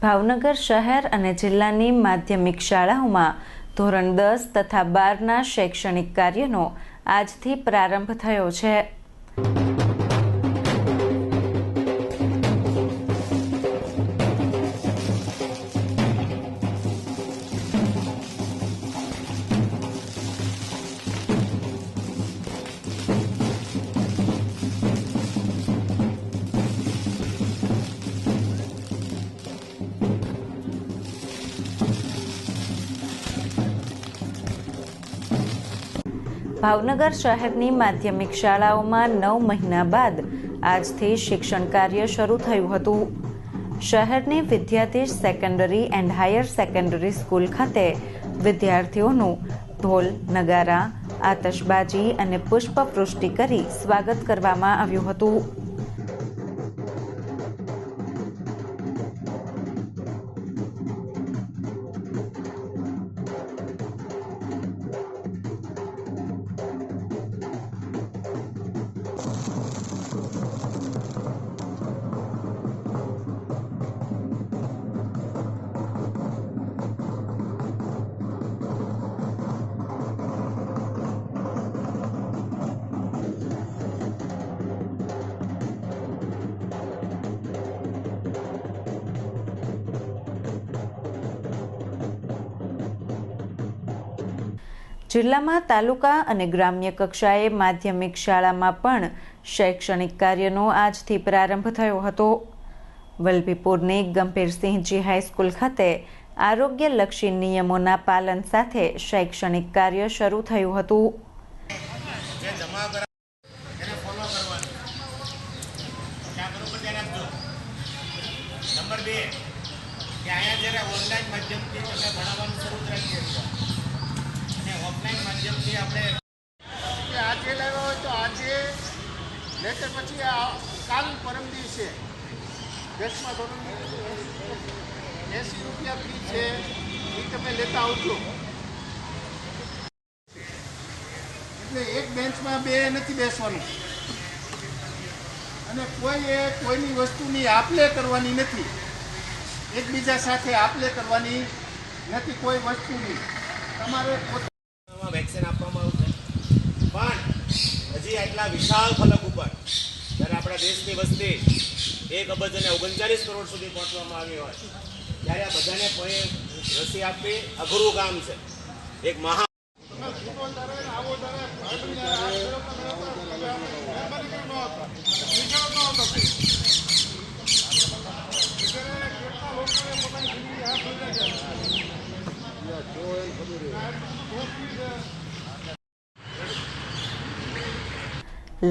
ભાવનગર શહેર અને જિલ્લાની માધ્યમિક શાળાઓમાં ધોરણ 10 તથા 12ના શૈક્ષણિક કાર્યનો આજથી પ્રારંભ થયો છે। ભાવનગર શહેરની માધ્યમિક શાળાઓમાં 9 મહિના બાદ આજથી શિક્ષણ કાર્ય શરૂ થયું હતું। શહેરની Vidyadhish secondary and higher secondary school ખાતે વિદ્યાર્થીઓનું ઢોલ, નગારા, આતશબાજી અને પુષ્પવૃષ્ટિ કરી સ્વાગત કરવામાં આવ્યું હતું। જિલ્લામાં તાલુકા અને ગ્રામ્ય કક્ષાએ માધ્યમિક શાળામાં પણ શૈક્ષણિક કાર્યનો આજથી પ્રારંભ થયો હતો। વલભીપુરની ગંભીરસિંહજી હાઈસ્કૂલ ખાતે આરોગ્યલક્ષી નિયમોના પાલન સાથે શૈક્ષણિક કાર્ય શરૂ થયું હતું। ऑफलाइन माध्यमથી આપણે આજે લાવ્યા હોય તો આજે લેટર પછી કાલ પરમ દિવસે 10મા ધોરણની 80 રૂપિયા ફી છે એ તમે લેતા આવજો। એટલે એક બેન્ચમાં બે નથી બેસવાનું અને કોઈની વસ્તુની આપલે કરવાની નથી, એકબીજા સાથે આપલે કરવાની નથી કોઈ વસ્તુની। તમારે વેક્સિન આપવામાં આવશે, પણ હજી આટલા વિશાળ ફલક ઉપર જ્યારે આપણા દેશની વસ્તી 1 અબજ અને 39 કરોડ સુધી પહોંચવામાં આવી હોય ત્યારે આ બધાને કોઈ રસી આપવી અઘરું કામ છે। એક મહા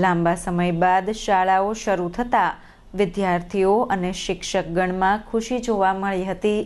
લાંબા સમય બાદ શાળાઓ શરૂ થતાં વિદ્યાર્થીઓ અને શિક્ષકગણમાં ખુશી જોવા મળી હતી।